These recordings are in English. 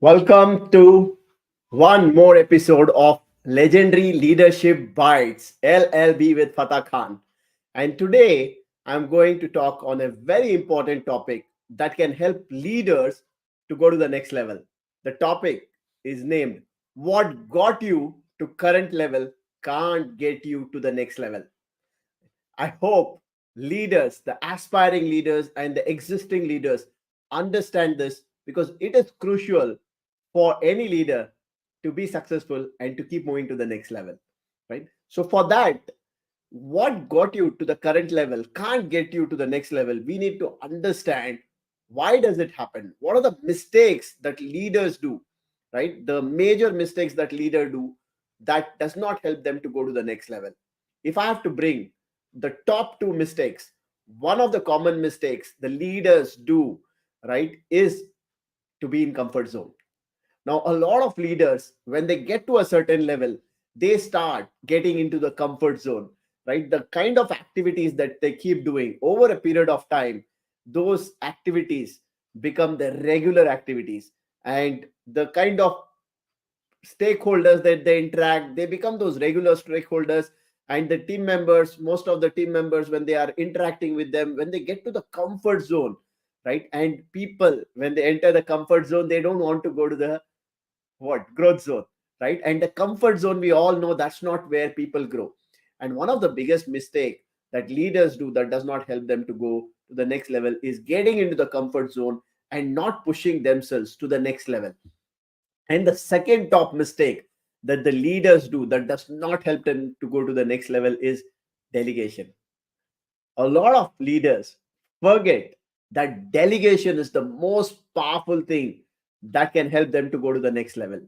Welcome to one more episode of Legendary Leadership Bites LLB with Fatah Khan. And today I'm going to talk on a very important topic that can help leaders to go to the next level. The topic is named What Got You to Current Level Can't Get You to the Next Level. I hope leaders, the aspiring leaders and the existing leaders understand this because it is crucial for any leader to be successful and to keep moving to the next level, right? So for that, what got you to the current level can't get you to the next level. We need to understand why does it happen? What are the mistakes that leaders do, right? The major mistakes that leader do that does not help them to go to the next level. If I have to bring the top two mistakes, one of the common mistakes the leaders do, right, is to be in comfort zone. Now, a lot of leaders, when they get to a certain level, they start getting into the comfort zone, right? The kind of activities that they keep doing over a period of time, those activities become the regular activities. And the kind of stakeholders that they interact, they become those regular stakeholders. And the team members, most of the team members, when they are interacting with them, when they get to the comfort zone, right? And people, when they enter the comfort zone, they don't want to go to the what growth zone, right? And the comfort zone, we all know that's not where people grow. And one of the biggest mistake that leaders do that does not help them to go to the next level is getting into the comfort zone and not pushing themselves to the next level. And the second top mistake that the leaders do that does not help them to go to the next level is delegation. A lot of leaders forget that delegation is the most powerful thing that can help them to go to the next level,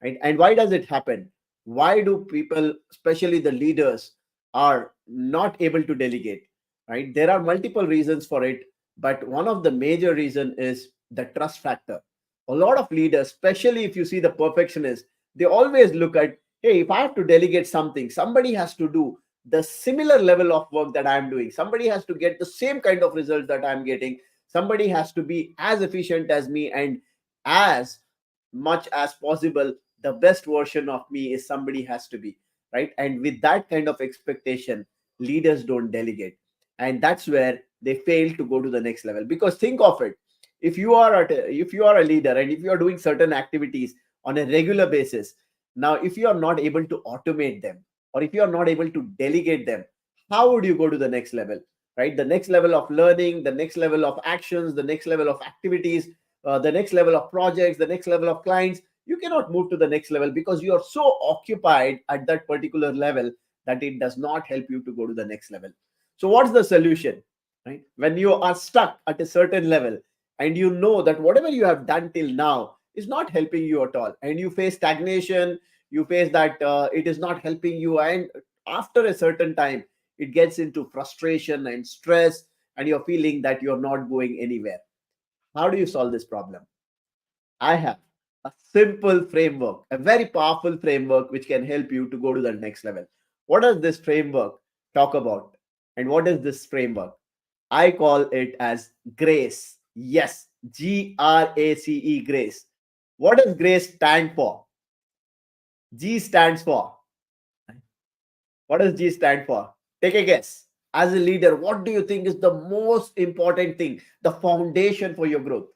right? And why does it happen? Why do people, especially the leaders, are not able to delegate, right? There are multiple reasons for it, but one of the major reason is the trust factor. A lot of leaders, especially if you see the perfectionists, they always look at, hey, if I have to delegate something, somebody has to do the similar level of work that I'm doing. Somebody has to get the same kind of results that I'm getting. Somebody has to be as efficient as me, and as much as possible, the best version of me is somebody has to be, right? And with that kind of expectation, leaders don't delegate. And that's where they fail to go to the next level. Because think of it, if you are a leader and if you are doing certain activities on a regular basis, now if you are not able to automate them, or if you are not able to delegate them, how would you go to the next level, right? The next level of learning, the next level of actions, the next level of activities, the next level of projects, the next level of clients. You cannot move to the next level because you are so occupied at that particular level that it does not help you to go to the next level. So what's the solution, right? When you are stuck at a certain level and you know that whatever you have done till now is not helping you at all, and you face stagnation, you face that it is not helping you, and after a certain time it gets into frustration and stress, and you're feeling that you're not going anywhere. How do you solve this problem? I have a simple framework, a very powerful framework which can help you to go to the next level. What does this framework talk about? And what is this framework? I call it as grace. Yes, GRACE, grace. What does grace stand for? G stands for, what does G stand for? Take a guess. As a leader, what do you think is the most important thing, the foundation for your growth?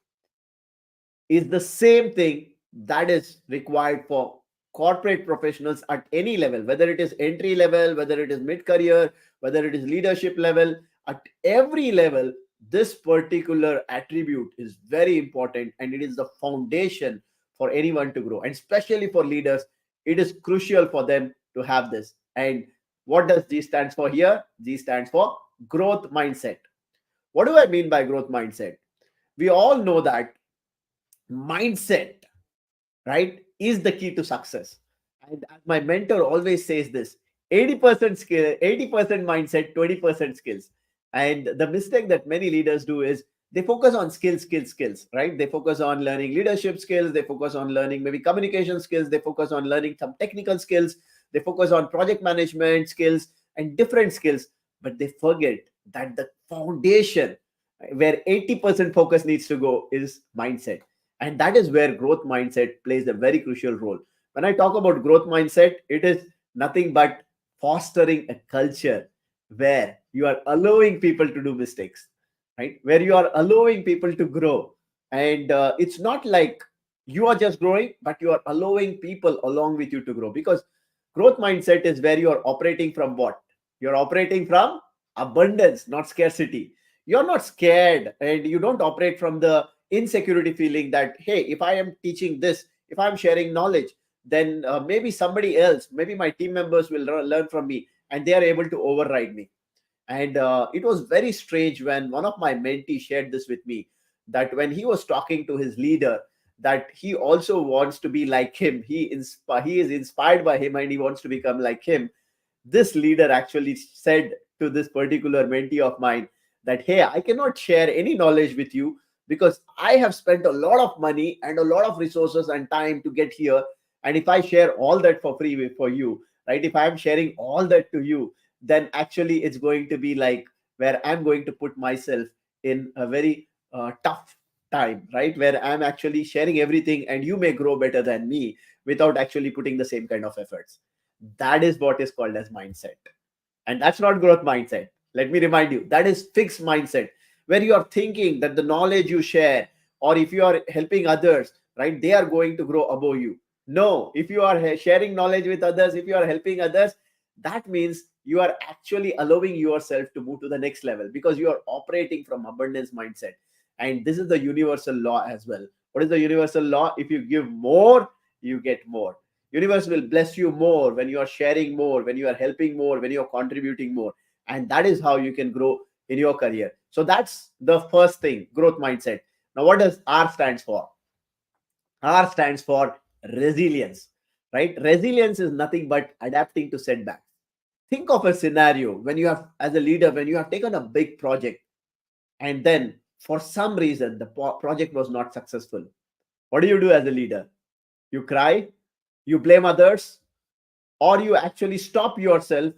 Is the same thing that is required for corporate professionals at any level, whether it is entry level, whether it is mid career, whether it is leadership level. At every level, this particular attribute is very important, and it is the foundation for anyone to grow, and especially for leaders, it is crucial for them to have this. And what does G stands for here? G stands for growth mindset. What do I mean by growth mindset? We all know that mindset, right, is the key to success. And as my mentor always says this, 80% skill, 80% mindset, 20% skills. And the mistake that many leaders do is they focus on skills, right? They focus on learning leadership skills, they focus on learning maybe communication skills, they focus on learning some technical skills, they focus on project management skills and different skills, but they forget that the foundation where 80% focus needs to go is mindset. And that is where growth mindset plays a very crucial role. When I talk about growth mindset, it is nothing but fostering a culture where you are allowing people to do mistakes, right? Where you are allowing people to grow. And it's not like you are just growing, but you are allowing people along with you to grow. Because growth mindset is where you are operating from what? You're operating from abundance, not scarcity. You're not scared, and you don't operate from the insecurity feeling that, hey, if I am teaching this, if I'm sharing knowledge, then maybe somebody else, maybe my team members will learn from me and they are able to override me. And it was very strange when one of my mentees shared this with me, that when he was talking to his leader, that he also wants to be like him. He is inspired by him and he wants to become like him. This leader actually said to this particular mentee of mine that, hey, I cannot share any knowledge with you because I have spent a lot of money and a lot of resources and time to get here. And if I share all that for free for you, right, if I'm sharing all that to you, then actually it's going to be like where I'm going to put myself in a very tough time, right, where I'm actually sharing everything and you may grow better than me without actually putting the same kind of efforts. That is what is called as mindset. And that's not growth mindset. Let me remind you, that is fixed mindset, where you are thinking that the knowledge you share, or if you are helping others, right, they are going to grow above you. No, if you are sharing knowledge with others, if you are helping others, that means you are actually allowing yourself to move to the next level, because you are operating from abundance mindset. And this is the universal law as well. What is the universal law? If you give more, you get more. Universe will bless you more when you are sharing more, when you are helping more, when you are contributing more. And that is how you can grow in your career. So that's the first thing, growth mindset. Now, what does R stands for? R stands for resilience, right? Resilience is nothing but adapting to setbacks. Think of a scenario when you have, as a leader, when you have taken a big project and then for some reason the project was not successful. What do you do as a leader? You cry, you blame others, or you actually stop yourself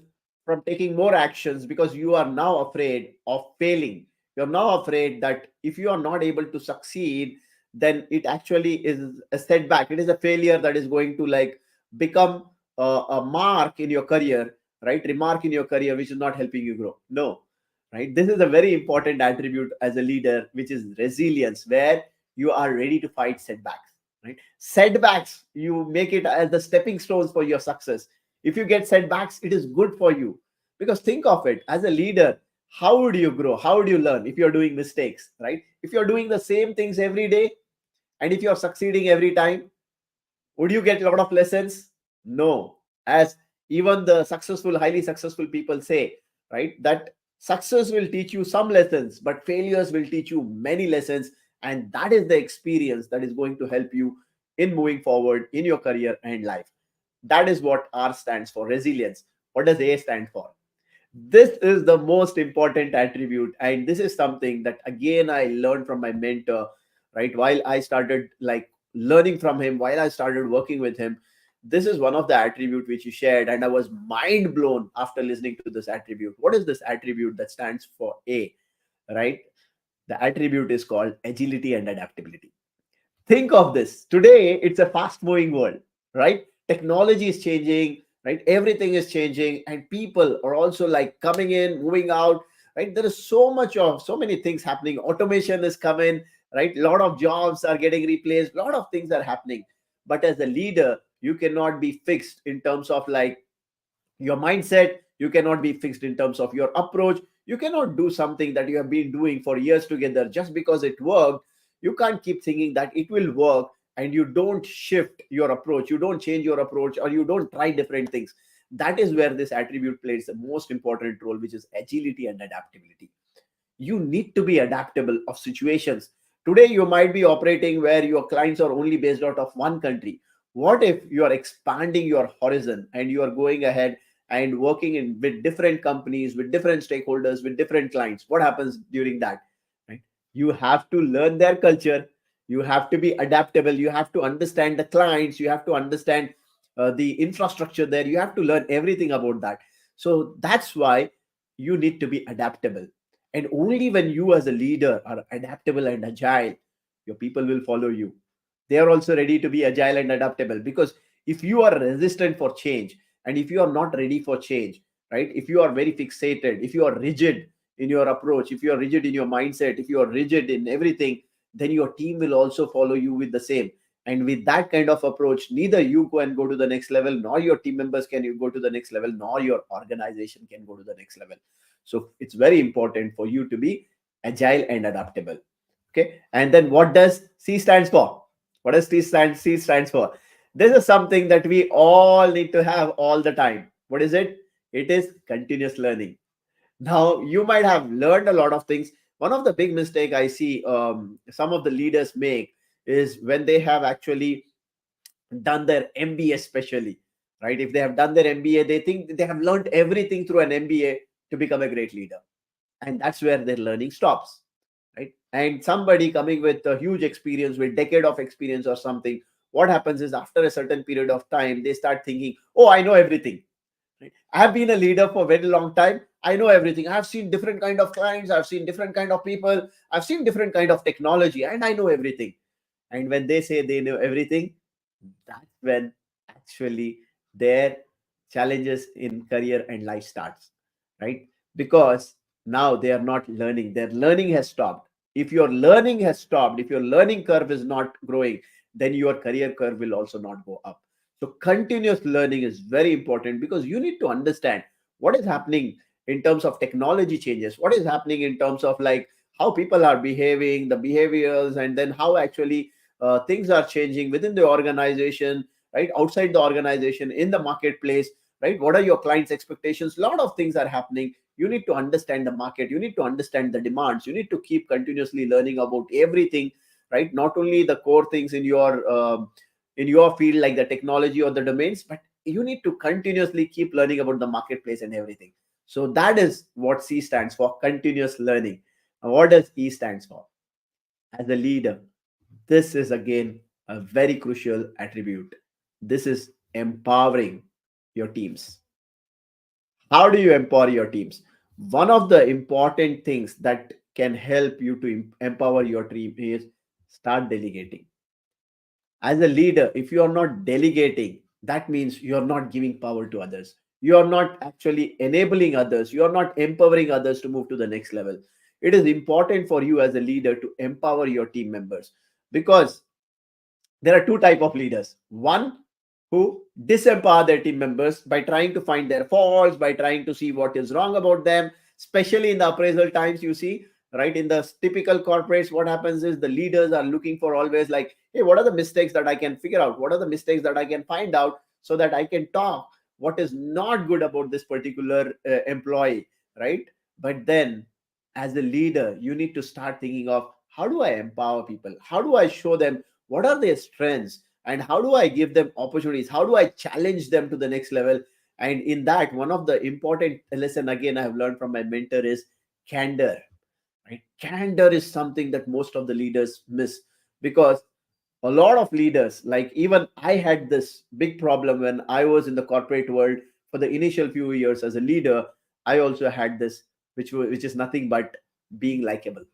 from taking more actions because you are now afraid of failing. You're now afraid that if you are not able to succeed, then it actually is a setback. It is a failure that is going to like become a mark in your career, right? Remark in your career, which is not helping you grow. No, right? This is a very important attribute as a leader, which is resilience, where you are ready to fight setbacks, right? Setbacks, you make it as the stepping stones for your success. If you get setbacks, it is good for you, because think of it, as a leader, how would you grow, how would you learn if you're doing mistakes, right? If you're doing the same things every day and if you're succeeding every time, would you get a lot of lessons? No. As even the successful, highly successful people say, right, that success will teach you some lessons, but failures will teach you many lessons. And that is the experience that is going to help you in moving forward in your career and life. That is what R stands for, resilience. What does A stand for? This is the most important attribute, and this is something that again I learned from my mentor, right, while I started like learning from him, while I started working with him. This is one of the attribute which he shared, and I was mind blown after listening to this attribute. What is this attribute that stands for A, right? The attribute is called agility and adaptability. Think of this. Today, it's a fast moving world, right? Technology is changing, right? Everything is changing, and people are also like coming in, moving out, right? There is so many things happening. Automation is coming, right? A lot of jobs are getting replaced, a lot of things are happening. But as a leader, you cannot be fixed in terms of like your mindset. You cannot be fixed in terms of your approach. You cannot do something that you have been doing for years together just because it worked. You can't keep thinking that it will work and you don't shift your approach, you don't change your approach, or you don't try different things. That is where this attribute plays the most important role, which is agility and adaptability. You need to be adaptable of situations. Today you might be operating where your clients are only based out of one country. What if you are expanding your horizon and you are going ahead and working in with different companies, with different stakeholders, with different clients? What happens during that, right? You have to learn their culture, you have to be adaptable, you have to understand the clients, you have to understand the infrastructure there, you have to learn everything about that. So that's why you need to be adaptable. And only when you as a leader are adaptable and agile, your people will follow you. they are also ready to be agile and adaptable. Because if you are resistant for change, and if you are not ready for change, right, if you are very fixated, if you are rigid in your approach, if you are rigid in your mindset, if you are rigid in everything, then your team will also follow you with the same. And with that kind of approach, neither you can go to the next level, nor your team members can you go to the next level, nor your organization can go to the next level. So it's very important for you to be agile and adaptable. Okay. And then what does C stands for? What does C stands for? This is something that we all need to have all the time. What is it? It is continuous learning. Now you might have learned a lot of things. One of the big mistake I see some of the leaders make is when they have actually done their MBA, especially, right? If they have done their MBA, they think they have learned everything through an MBA to become a great leader, and that's where their learning stops, right? And somebody coming with a huge experience, with decade of experience or something, what happens is after a certain period of time, they start thinking, oh, I know everything. Right? I have been a leader for a very long time. I know everything. I have seen different kind of clients. I've seen different kind of people. I've seen different kind of technology, and I know everything. And when they say they know everything, that's when actually their challenges in career and life starts, right? Because now they are not learning, their learning has stopped. If your learning has stopped, if your learning curve is not growing, then your career curve will also not go up. So continuous learning is very important, because you need to understand what is happening in terms of technology changes, what is happening in terms of like how people are behaving, the behaviors, and then how actually things are changing within the organization, right, outside the organization, in the marketplace, right? What are your clients expectations? A lot of things are happening. You need to understand the market, you need to understand the demands, you need to keep continuously learning about everything, right? Not only the core things in your field, like the technology or the domains, but you need to continuously keep learning about the marketplace and everything. So that is what C stands for, continuous learning. And what does E stands for? As a leader, this is again a very crucial attribute. This is empowering your teams. How do you empower your teams? One of the important things that can help you to empower your team is start delegating. As a leader, if you are not delegating, that means you are not giving power to others. You are not actually enabling others. You are not empowering others to move to the next level. It is important for you as a leader to empower your team members, because there are two type of leaders. One who disempower their team members by trying to find their faults, by trying to see what is wrong about them, especially in the appraisal times. You see, right, in the typical corporates, what happens is the leaders are looking for always like, hey, what are the mistakes that I can figure out, what are the mistakes that I can find out, so that I can talk what is not good about this particular employee, right? But then as a leader, you need to start thinking of, how do I empower people, how do I show them what are their strengths, and how do I give them opportunities, how do I challenge them to the next level. And in that, one of the important lesson again I have learned from my mentor is candor, right? Candor is something that most of the leaders miss, because a lot of leaders, like even I had this big problem when I was in the corporate world for the initial few years as a leader. I also had this, which is nothing but being likable.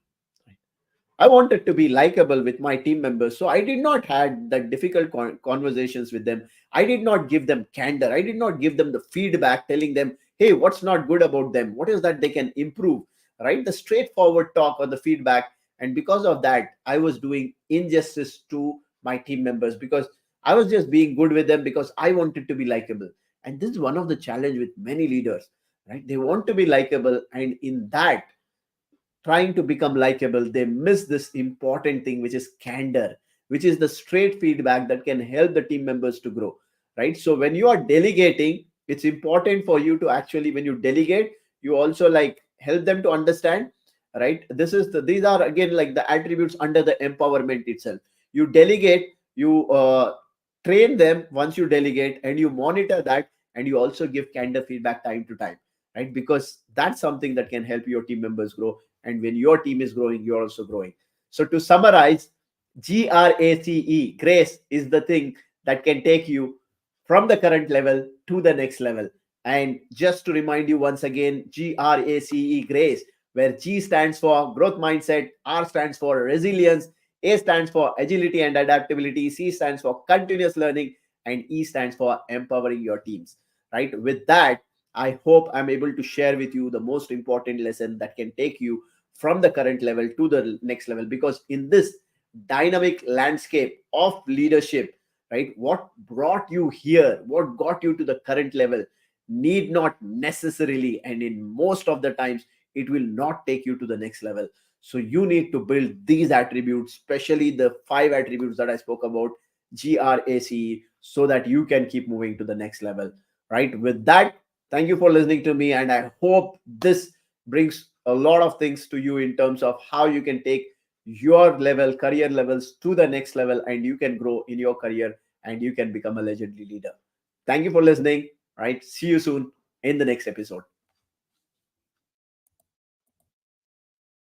I wanted to be likable with my team members, so I did not had that difficult conversations with them. I did not give them candor. I did not give them the feedback, telling them, "Hey, what's not good about them? What is that they can improve?" Right, the straightforward talk or the feedback. And because of that, I was doing injustice to my team members, because I was just being good with them because I wanted to be likable. And this is one of the challenge with many leaders, right? They want to be likable, and in that trying to become likable, they miss this important thing, which is candor, which is the straight feedback that can help the team members to grow, right? So when you are delegating, it's important for you to actually, when you delegate, you also like help them to understand, right? These are again like the attributes under the empowerment itself. You delegate, you train them once you delegate, and you monitor that, and you also give candor feedback time to time, right? Because that's something that can help your team members grow, and when your team is growing, you're also growing. So to summarize, GRACE, grace, is the thing that can take you from the current level to the next level. And just to remind you once again, GRACE, grace, where G stands for growth mindset, R stands for resilience, A stands for agility and adaptability, C stands for continuous learning, and E stands for empowering your teams. Right? With that, I hope I'm able to share with you the most important lesson that can take you from the current level to the next level. Because in this dynamic landscape of leadership, right, what brought you here, what got you to the current level, need not necessarily, and in most of the times, it will not take you to the next level. So you need to build these attributes, especially the five attributes that I spoke about, GRAC, so that you can keep moving to the next level. Right? With that, thank you for listening to me, and I hope this brings a lot of things to you in terms of how you can take your level, career levels to the next level, and you can grow in your career and you can become a legendary leader. Thank you for listening. Right? See you soon in the next episode.